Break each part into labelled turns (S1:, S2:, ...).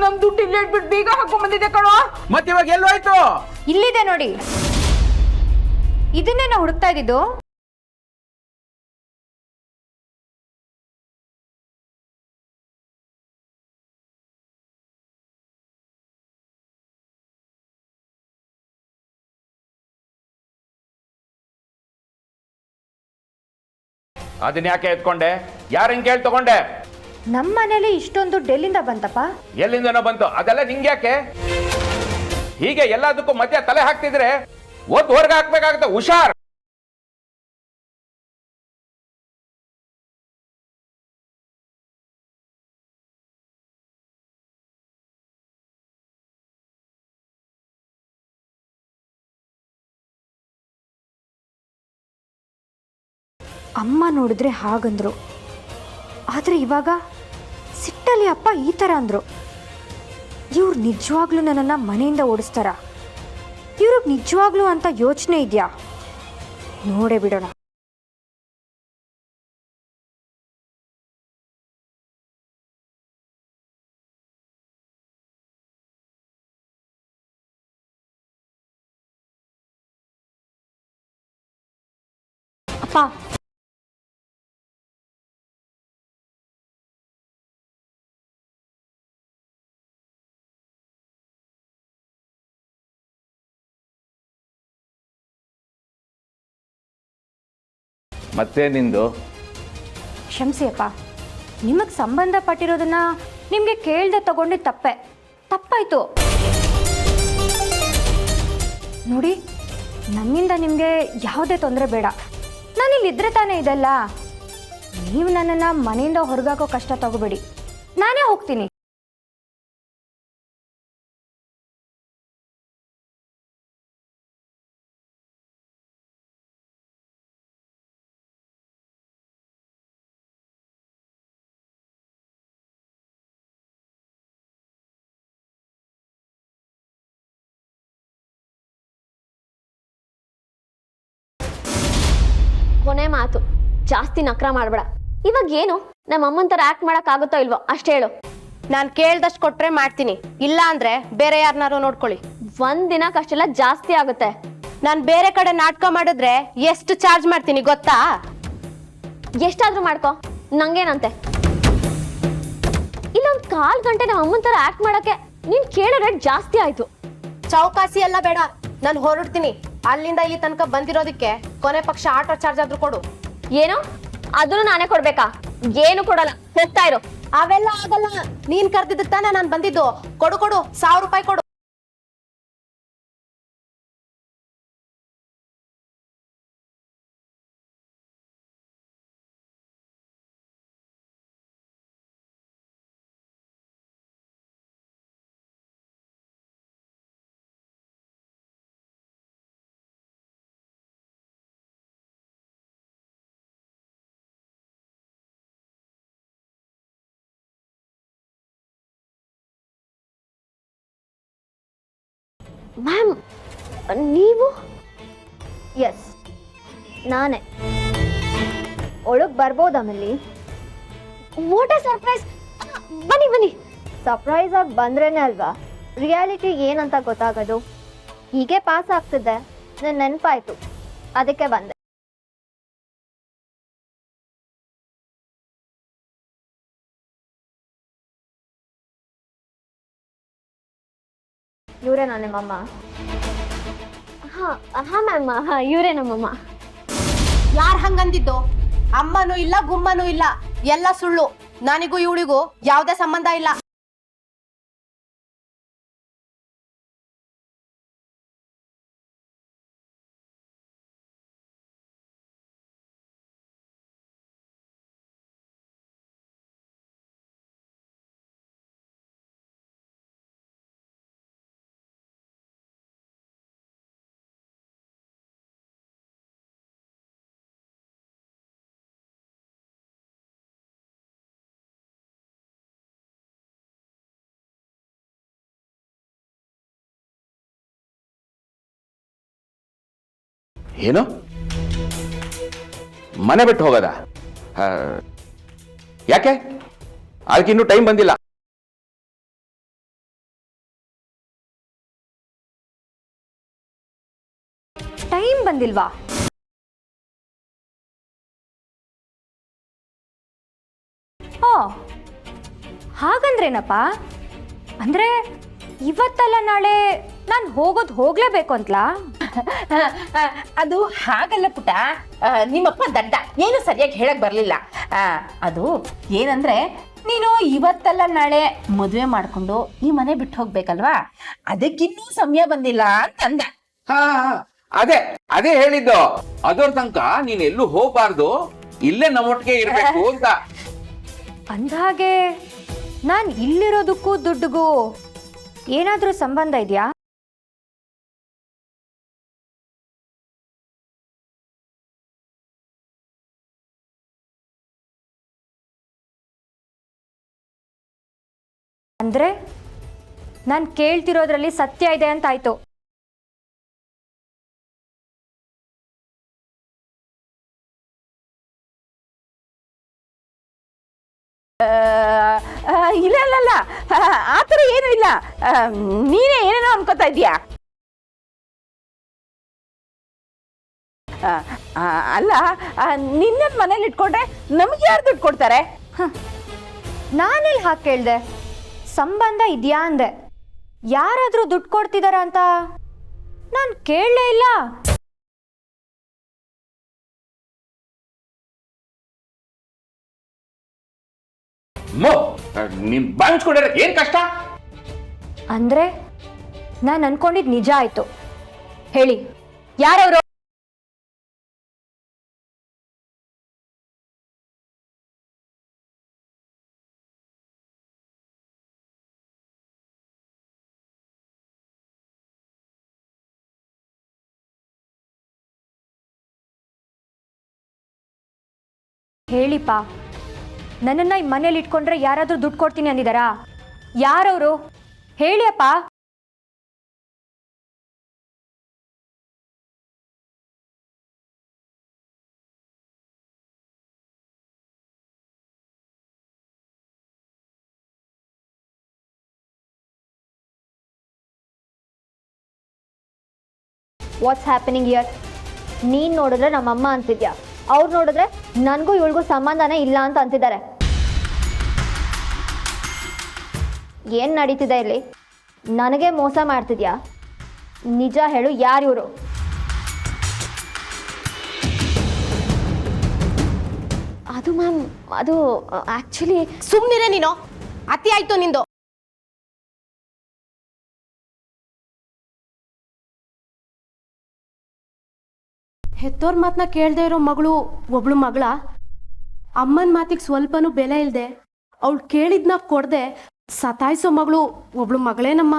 S1: ನಮ್ ದುಡ್ಡು ಇಲ್ಲೇ ಇಟ್ಬಿಟ್ಟು ಬೀಗ ಹಾಕೊಂಡ್ ಬಂದಿದ್ದೆ ಕಣೋ.
S2: ಮತ್ತೆ ಇವಾಗ ಎಲ್ಲೋಯ್ತು?
S3: ಇಲ್ಲಿದೆ ನೋಡಿ, ಇದನ್ನೇ ನಾವು ಹುಡುಕ್ತಾ ಇದ್ದಿದ್ದು.
S2: ಅದನ್ನ ಯಾಕೆ ಎತ್ಕೊಂಡೆ? ಯಾರನ್ನ ಕೇಳಿ ತಗೊಂಡೆ?
S3: ನಮ್ಮ ಮನೇಲಿ ಇಷ್ಟೊಂದು ದುಡ್ಡು ಎಲ್ಲಿಂದ ಬಂತಪ್ಪ?
S2: ಎಲ್ಲಿಂದನೋ ಬಂತು, ಅದೆಲ್ಲ ನಿಂಗ್ಯಾಕೆ? ಹೀಗೆ ಎಲ್ಲದಕ್ಕೂ ಮಧ್ಯ ತಲೆ ಹಾಕ್ತಿದ್ರೆ ಒತ್ತು ಹೊರಗೆ ಹಾಕ್ಬೇಕಾಗತ್ತೆ. ಹುಷಾರ್.
S3: ಅಮ್ಮ ನೋಡಿದ್ರೆ ಹಾಗಂದ್ರು, ಆದರೆ ಇವಾಗ ಸಿಟ್ಟಲ್ಲಿ ಅಪ್ಪ ಈ ಥರ ಅಂದರು. ಇವ್ರು ನಿಜವಾಗ್ಲೂ ನನ್ನನ್ನು ಮನೆಯಿಂದ ಓಡಿಸ್ತಾರ? ಇವ್ರಿಗೆ ನಿಜವಾಗ್ಲೂ ಅಂತ ಯೋಚನೆ ಇದೆಯಾ? ನೋಡೇ ಬಿಡೋಣ. ಅಪ್ಪ,
S2: ಮತ್ತೆ ನಿಂದು?
S3: ಕ್ಷಮಿಸಿ ಅಪ್ಪ, ನಿಮಗೆ ಸಂಬಂಧಪಟ್ಟಿರೋದನ್ನ ನಿಮಗೆ ಕೇಳ್ದೆ ತಗೊಂಡಿದ್ದು ತಪ್ಪಾಯಿತು. ನೋಡಿ, ನನ್ನಿಂದ ನಿಮಗೆ ಯಾವುದೇ ತೊಂದರೆ ಬೇಡ. ನಾನಿಲ್ಲಿದ್ದರೆ ತಾನೇ ಇದೆಲ್ಲ. ನೀವು ನನ್ನನ್ನು ಮನೆಯಿಂದ ಹೊರಗಾಕೋ ಕಷ್ಟ ತಗೋಬೇಡಿ, ನಾನೇ ಹೋಗ್ತೀನಿ.
S4: ಕೊನೆ ಮಾತು, ಜಾಸ್ತಿ ನಕ್ರ ಮಾಡಬೇಡ. ಇವಾಗ ಏನು ನಮ್ಮ ಅಮ್ಮನ ಥರ ಆಕ್ಟ್ ಮಾಡೋಕ್ಕಾಗುತ್ತೋ ಇಲ್ವೋ ಅಷ್ಟು ಹೇಳು.
S5: ನಾನು ಕೇಳ್ದಷ್ಟು ಕೊಟ್ರೆ ಮಾಡ್ತೀನಿ, ಇಲ್ಲ ಅಂದ್ರೆ ಬೇರೆ ಯಾರನ್ನಾರು ನೋಡ್ಕೊಳ್ಳಿ.
S4: ಒಂದ್ ದಿನಕ್ಕಷ್ಟೆಲ್ಲ ಜಾಸ್ತಿ ಆಗುತ್ತೆ.
S5: ನಾನು ಬೇರೆ ಕಡೆ ನಾಟಕ ಮಾಡಿದ್ರೆ ಎಷ್ಟು ಚಾರ್ಜ್ ಮಾಡ್ತೀನಿ ಗೊತ್ತಾ?
S4: ಎಷ್ಟಾದ್ರೂ ಮಾಡ್ಕೊ, ನಂಗೇನಂತೆ. ಇಲ್ಲೊಂದು 1/4 ಗಂಟೆ ನಮ್ಮ ಅಮ್ಮನ ಥರ ಆಕ್ಟ್ ಮಾಡೋಕ್ಕೆ ನೀನು ಕೇಳೋ ರೇಟ್ ಜಾಸ್ತಿ ಆಯ್ತು.
S5: ಚೌಕಾಸಿ ಎಲ್ಲ ಬೇಡ, ನಾನು ಹೊರಡ್ತೀನಿ. ಅಲ್ಲಿಂದ ಇಲ್ಲಿ ತನಕ ಬಂದಿರೋದಕ್ಕೆ ಕೊನೆ ಪಕ್ಷ ಆಟೋ ಚಾರ್ಜ್ ಆದ್ರೂ ಕೊಡು.
S4: ಏನು? ಅದನ್ನು ನಾನೇ ಕೊಡ್ಬೇಕಾ? ಏನು ಕೊಡಲ್ಲ, ಹೋಗ್ತಾ ಇರು.
S5: ಅವೆಲ್ಲ ಆಗಲ್ಲ, ನೀನ್ ಕರ್ದಿದ್ದಕ್ಕೆ ತಾನೇ ನಾನು ಬಂದಿದ್ದು. ಕೊಡು 1000 ರೂಪಾಯಿ ಕೊಡು.
S4: ಮ್ಯಾಮ್, ನೀವು? ಎಸ್, ನಾನೇ. ಒಳಗೆ ಬರ್ಬೋದಾ ಆಮೇಲೆ? What A surprise! ಬನ್ನಿ ಬನ್ನಿ.
S6: ಸರ್ಪ್ರೈಸ್ ಆಗಿ ಬಂದ್ರೇನೆ ಅಲ್ವಾ ರಿಯಾಲಿಟಿ ಏನಂತ ಗೊತ್ತಾಗೋದು. ಹೀಗೆ ಪಾಸ್ ಆಗ್ತಿದ್ದೆ, ನನ್ನ ನೆನಪಾಯ್ತು, ಅದಕ್ಕೆ ಬಂದೆ. ಇವರೇನಾ ನಿಮ್ಮಮ್ಮ?
S4: ಹಾ ಮ್ಯಾಮ್, ಇವರೇ ನಮ್ಮಮ್ಮ.
S5: ಯಾರು ಹಂಗಂದಿದ್ದು? ಅಮ್ಮನೂ ಇಲ್ಲ, ಗುಮ್ಮನೂ ಇಲ್ಲ, ಎಲ್ಲ ಸುಳ್ಳು. ನನಗೂ ಇವಳಿಗೂ ಯಾವುದೇ ಸಂಬಂಧ ಇಲ್ಲ.
S2: ಏನು? ಮನೆ ಬಿಟ್ಟು ಹೋಗೋದ? ಯಾಕೆ? ಅದಕ್ಕಿನ್ನೂ ಟೈಮ್ ಬಂದಿಲ್ಲ.
S3: ಬಂದಿಲ್ವಾ? ಓ, ಹಾಗಂದ್ರೇನಪ್ಪ? ಅಂದ್ರೆ ಇವತ್ತಲ್ಲ ನಾಳೆ ನಾನು ಹೋಗ್ಲೇಬೇಕು ಅಂತಲಾ?
S7: ಅದು ಹಾಗಲ್ಲ ಪುಟ, ನಿಮ್ಮಪ್ಪ ದಡ್ಡ, ಏನು ಸರಿಯಾಗಿ ಹೇಳಕ್ ಬರ್ಲಿಲ್ಲ. ಅದು ಏನಂದ್ರೆ, ನೀನು ಇವತ್ತಲ್ಲ ನಾಳೆ ಮದುವೆ ಮಾಡ್ಕೊಂಡು ಈ ಮನೆ ಬಿಟ್ಟು ಹೋಗ್ಬೇಕಲ್ವಾ, ಅದಕ್ಕಿನ್ನೂ ಸಮಯ ಬಂದಿಲ್ಲ ಅಂತಂದ.
S2: ಹಾ, ಅದೇ ಅದೇ ಹೇಳಿದ್ದು. ಅದರ ತನಕ ನೀನ್ ಎಲ್ಲೂ ಹೋಗ್ಬಾರ್ದು, ಇಲ್ಲೇ ನಮ್ಮೊಟ್ಟಿಗೆ ಇರ್ಬೇಕು ಅಂತ.
S3: ಅಂದ್ಹಾಗೆ ನಾನು ಇಲ್ಲಿರೋದಕ್ಕೂ ದುಡ್ಡಿಗೂ ಏನಾದರೂ ಸಂಬಂಧ ಇದೆಯಾ? ಅಂದ್ರೆ ನಾನು ಕೇಳ್ತಿರೋದ್ರಲ್ಲಿ ಸತ್ಯ ಇದೆ ಅಂತ ಆಯ್ತು.
S7: ಇಲ್ಲ ಇಲ್ಲ ಇಲ್ಲ, ಆ ಥರ ಏನೂ ಇಲ್ಲ. ನೀನೇ ಏನೇನೋ ಅನ್ಕೋತಾ ಇದೀಯಾ. ಅಲ್ಲ, ನಿನ್ನ ಮನೇಲಿ ಇಟ್ಕೊಂಡ್ರೆ ನಮ್ಗೆ ಯಾರು ದುಡ್ಡು ಕೊಡ್ತಾರೆ?
S3: ನಾನೆಲ್ಲಿ ಹಾಕಿ ಕೇಳ್ದೆ? ಸಂಬಂಧ ಇದೆಯಾ ಅಂದೆ. ಯಾರಾದರೂ ದುಡ್ಡು ಕೊಡ್ತಿದಾರ ಅಂತ ನಾನು ಕೇಳಲೇ ಇಲ್ಲ.
S2: ನಿನ್ ಬಾಂಚ್ಕೊಂಡ್ರೆ ಏನ್ ಕಷ್ಟ?
S3: ಅಂದ್ರೆ ನಾನು ಅನ್ಕೊಂಡಿದ್ ನಿಜ ಆಯ್ತು. ಹೇಳಿ, ಯಾರವರು? ಹೇಳಿಪ್ಪ, ನನ್ನನ್ನು ಈ ಮನೇಲಿ ಇಟ್ಕೊಂಡ್ರೆ ಯಾರಾದರೂ ದುಡ್ಡು ಕೊಡ್ತೀನಿ ಅಂದಿದ್ದಾರಾ? ಯಾರವರು? ಹೇಳಿ ಅಪ್ಪ.
S6: What's happening here? ನೀನು ನೋಡಿದ್ರೆ ನಮ್ಮಮ್ಮ ಅಂತಿದ್ಯಾ, ಅವ್ರು ನೋಡಿದ್ರೆ ನನಗೂ ಇವಳಿಗೂ ಸಂಬಂಧನೇ ಇಲ್ಲ ಅಂತ ಅಂತಿದ್ದಾರೆ. ಏನು ನಡೀತಿದೆ ಇಲ್ಲಿ? ನನಗೆ ಮೋಸ ಮಾಡ್ತಿದ್ಯಾ? ನಿಜ ಹೇಳು, ಯಾರು ಇವರು?
S4: ಅದು ಮ್ಯಾಮ್, ಅದು ಆಕ್ಚುಲಿ
S5: ಸುಮ್ಮನಿರೆ ನೀನು, ಅತಿ ಆಯ್ತು ನಿಂದು. ಹೆತ್ತೋರ್ ಮಾತನ್ನ ಕೇಳದೆ ಇರೋ ಮಗಳು ಒಬ್ಳು ಮಗಳ. ಅಮ್ಮನ ಮಾತಿಗೆ ಸ್ವಲ್ಪನೂ ಬೆಲೆ ಇಲ್ಲದೆ ಅವಳು ಕೇಳಿದ್ನ ಕೊಡದೆ ಸತಾಯಿಸೋ ಮಗಳು ಒಬ್ಳು ಮಗಳೇನಮ್ಮ.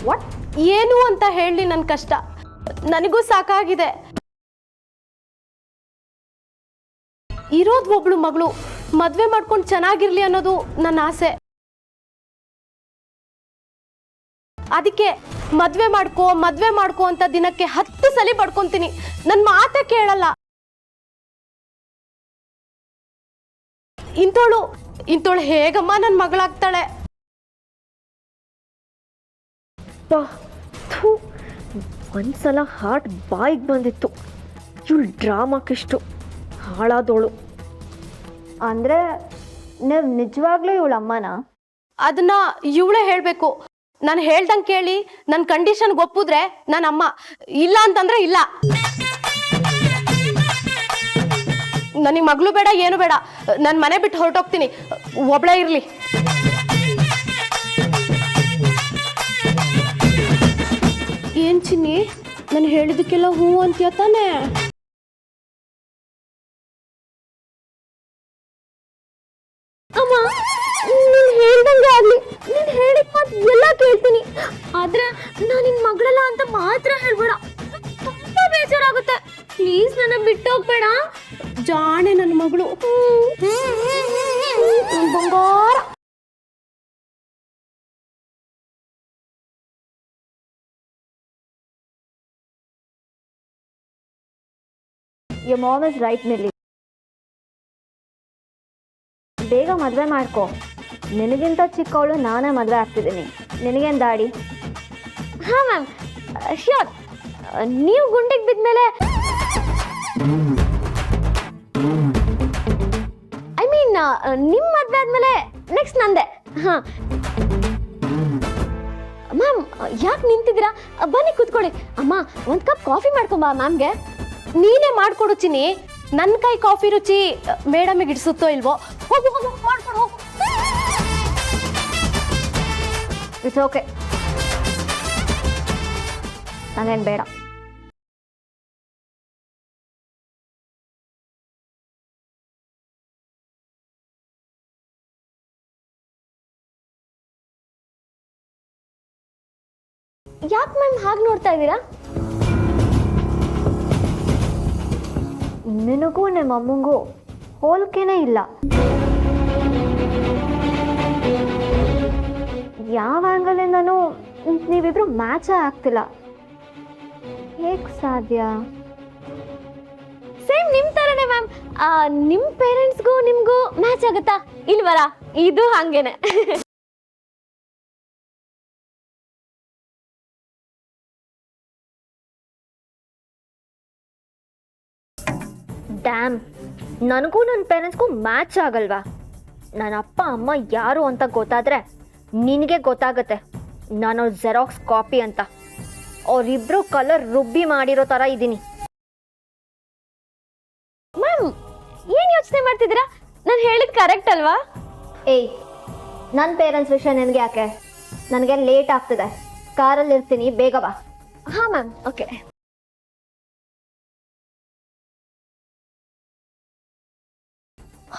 S5: ವಾಟ್ ಏನು ಅಂತ ಹೇಳಿ ನನ್ನ ಕಷ್ಟ, ನನಗೂ ಸಾಕಾಗಿದೆ. ಇರೋದು ಒಬ್ಳು ಮಗಳು, ಮದ್ವೆ ಮಾಡ್ಕೊಂಡು ಚೆನ್ನಾಗಿರ್ಲಿ ಅನ್ನೋದು ನನ್ನ ಆಸೆ. ಅದಕ್ಕೆ ಮದ್ವೆ ಮಾಡ್ಕೋ ಅಂತ ದಿನಕ್ಕೆ 10 ಸಲ ಬಡ್ಕೊಂತೀನಿ. ನನ್ನ ಮಾತೇ ಕೇಳಲ್ಲ. ಇಂತೋಳು ಹೇಗಮ್ಮ ನನ್ನ ಮಗಳಾಗ್ತಾಳೆ?
S8: ಒಂದ್ಸಲ ಹಾರ್ಟ್ ಬಾಯಿಗೆ ಬಂದಿತ್ತು. ಇವಳು ಡ್ರಾಮಾಕಿಷ್ಟು ಹಾಳಾದೋಳು.
S6: ಅಂದರೆ ನೀವು ನಿಜವಾಗ್ಲೂ ಇವಳ ಅಮ್ಮನ?
S5: ಅದನ್ನ ಇವಳೇ ಹೇಳಬೇಕು. ನಾನು ಹೇಳ್ದಂಗೆ ಕೇಳಿ ನನ್ನ ಕಂಡೀಷನ್ಗೆ ಒಪ್ಪಿದ್ರೆ ನನ್ನ ಅಮ್ಮ, ಇಲ್ಲ ಅಂತಂದ್ರೆ ಇಲ್ಲ. ನನಗೆ ಮಗಳು ಬೇಡ, ಏನು ಬೇಡ. ನನ್ನ ಮನೆ ಬಿಟ್ಟು ಹೊರಟೋಗ್ತೀನಿ, ಒಬ್ಳೇ ಇರಲಿ. ಏನ್ ಚಿನ್ನಿ, ನಾನು ಹೇಳಿದಕ್ಕೆಲ್ಲ ಹೂ ಅಂತೀಯ ತಾನೆ?
S4: ಅಮ್ಮ, ನೀನು ಹೇಳ್ದಂಗೆ ಆಗ್ಲಿ, ನೀನು ಹೇಳಿದ ಮಾತು ಎಲ್ಲ ಕೇಳ್ತೀನಿ. ಆದ್ರೆ ನಾನು ನಿನ್ ಮಗಳಲ್ಲ ಅಂತ ಮಾತ್ರ ಹೇಳ್ಬೇಡ, ತುಂಬಾ ಬೇಜಾರಾಗುತ್ತೆ. ಪ್ಲೀಸ್ ನನ್ನ ಬಿಟ್ಟು ಹೋಗ್ಬೇಡ.
S5: ಜಾಣೆ ನನ್ನ ಮಗಳು, ಬಂಗಾರ.
S6: Your mom is right, Millie. ಬೇಗ ಮದುವೆ ಮಾಡ್ಕೊ. ನಿನಗಿಂತ ಚಿಕ್ಕವಳು ನಾನೇ ಮದುವೆ ಆಗ್ತಿದ್ದೀನಿ, ನಿನಗೇನು ದಾಡಿ?
S4: ಹಾಂ ಮ್ಯಾಮ್, ಶ್ಯೂರ್. ನೀವು ಗುಂಡಿಗೆ ಬಿದ್ಮೇಲೆ ಐ ಮೀನ್ ನಿಮ್ಮ ಮದುವೆ ಆದಮೇಲೆ ನೆಕ್ಸ್ಟ್ ನಂದೆ. ಹಾಂ ಮ್ಯಾಮ್, ಯಾಕೆ ನಿಂತಿದ್ದೀರಾ? ಬನ್ನಿ ಕೂತ್ಕೊಳ್ಳಿ. ಅಮ್ಮ, ಒಂದು ಕಪ್ ಕಾಫಿ ಮಾಡ್ಕೊಂಬಾ ಮ್ಯಾಮ್ಗೆ.
S5: ನೀನೇ ಮಾಡ್ಕೊಡು ಚಿನ್ನಿ. ನನ್ನ ಕೈ ಕಾಫಿ ರುಚಿ ಮೇಡಮಿಗೆ ಇಡಿಸುತ್ತೋ ಇಲ್ವೋ? ಹೋಗು ಹೋಗು ಮಾಡ್ಕೊಡು ಹೋಗು.
S6: ಇಟ್ಸ್ ಓಕೆ, ನನಗೇನು ಬೇಡ.
S4: ಯಾಕೆ ಮ್ಯಾಮ್ ಹಾಗೆ ನೋಡ್ತಾ ಇದ್ದೀರಾ?
S6: ನಿನಗೂ ನಿಮ್ಮ ಅಮ್ಮಂಗೂ ಹೋಲಿಕೆನೇ ಇಲ್ಲ. ಯಾವ ಆ್ಯಂಗಲಿಂದನೂ ನೀವಿಬ್ರು ಮ್ಯಾಚೇ ಆಗ್ತಿಲ್ಲ. ಹೇಗೆ ಸಾಧ್ಯ?
S4: ಸೇಮ್ ನಿಮ್ಮ ಥರನೇ ಮ್ಯಾಮ್. ನಿಮ್ಮ ಪೇರೆಂಟ್ಸ್ಗೂ ನಿಮಗೂ ಮ್ಯಾಚ್ ಆಗುತ್ತಾ ಇಲ್ವಲ್ಲ? ಇದು ಹಾಗೇನೆ.
S6: ಡ್ಯಾಮ್, ನನಗೂ ನನ್ನ ಪೇರೆಂಟ್ಸ್ಗೂ ಮ್ಯಾಚ್ ಆಗಲ್ವಾ? ನನ್ನ ಅಪ್ಪ ಅಮ್ಮ ಯಾರು ಅಂತ ಗೊತ್ತಾದರೆ ನಿನಗೆ ಗೊತ್ತಾಗತ್ತೆ ನಾನು ಜೆರಾಕ್ಸ್ ಕಾಪಿ ಅಂತ. ಅವರಿಬ್ರು ಕಲರ್ ರುಬ್ಬಿ ಮಾಡಿರೋ ಥರ ಇದ್ದೀನಿ.
S4: ಮ್ಯಾಮ್, ಏನು ಯೋಚನೆ ಮಾಡ್ತಿದ್ದೀರಾ? ನಾನು ಹೇಳಿದ್ ಕರೆಕ್ಟ್ ಅಲ್ವಾ?
S6: ಏಯ್, ನನ್ನ ಪೇರೆಂಟ್ಸ್ ವಿಷಯ ನಿನಗೆ ಯಾಕೆ? ನನಗೆ ಲೇಟ್ ಆಗ್ತಿದೆ, ಕಾರಲ್ಲಿ ಇರ್ತೀನಿ, ಬೇಗ ಬಾ.
S4: ಹಾಂ ಮ್ಯಾಮ್, ಓಕೆ.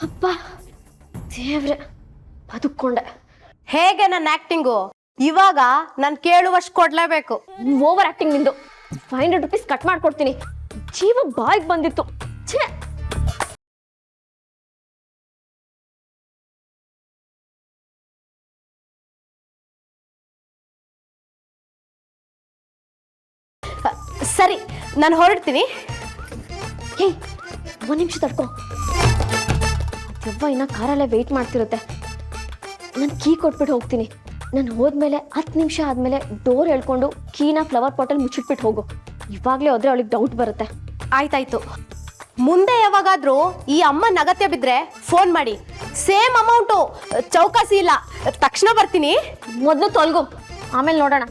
S4: ಅಪ್ಪ ದೇವ್ರೆ, ಬದುಕೊಂಡೆ.
S5: ಹೇಗೆ ನನ್ನ ಆಕ್ಟಿಂಗು? ಇವಾಗ ನಾನು ಕೇಳುವಷ್ಟು ಕೊಡ್ಲೇಬೇಕು.
S4: ಓವರ್ ಆಕ್ಟಿಂಗ್ ನಿಂದು. 500 ರೂಪೀಸ್ ಕಟ್ ಮಾಡ್ಕೊಡ್ತೀನಿ. ಜೀವ ಬಾಯಿಗೆ ಬಂದಿತ್ತು. ಛೇ,
S5: ಸರಿ, ನಾನು ಹೊರಡ್ತೀನಿ.
S4: ಹೇ, 1 ನಿಮಿಷ ತಡ್ಕೊ. ದೆವ್ವ ಇನ್ನ ಕಾರಲ್ಲೇ ವೆಯ್ಟ್ ಮಾಡ್ತಿರುತ್ತೆ. ನಾನು ಕೀ ಕೊಟ್ಬಿಟ್ಟು ಹೋಗ್ತೀನಿ. ನಾನು ಹೋದ್ಮೇಲೆ 10 ನಿಮಿಷ ಆದಮೇಲೆ ಡೋರ್ ಹೇಳ್ಕೊಂಡು ಕೀನ ಫ್ಲವರ್ ಪಾಟಲ್ಲಿ ಮುಚ್ಚಿಟ್ಬಿಟ್ಟು ಹೋಗು. ಇವಾಗಲೇ ಹೋದ್ರೆ ಅವಳಿಗೆ ಡೌಟ್ ಬರುತ್ತೆ.
S5: ಆಯ್ತಾಯ್ತು. ಮುಂದೆ ಯಾವಾಗಾದ್ರೂ ಈ ಅಮ್ಮನ ಅಗತ್ಯ ಬಿದ್ದರೆ ಫೋನ್ ಮಾಡಿ. ಸೇಮ್ ಅಮೌಂಟು, ಚೌಕಾಸಿ ಇಲ್ಲ. ತಕ್ಷಣ ಬರ್ತೀನಿ.
S4: ಮೊದಲು ತೊಲಗು, ಆಮೇಲೆ ನೋಡೋಣ.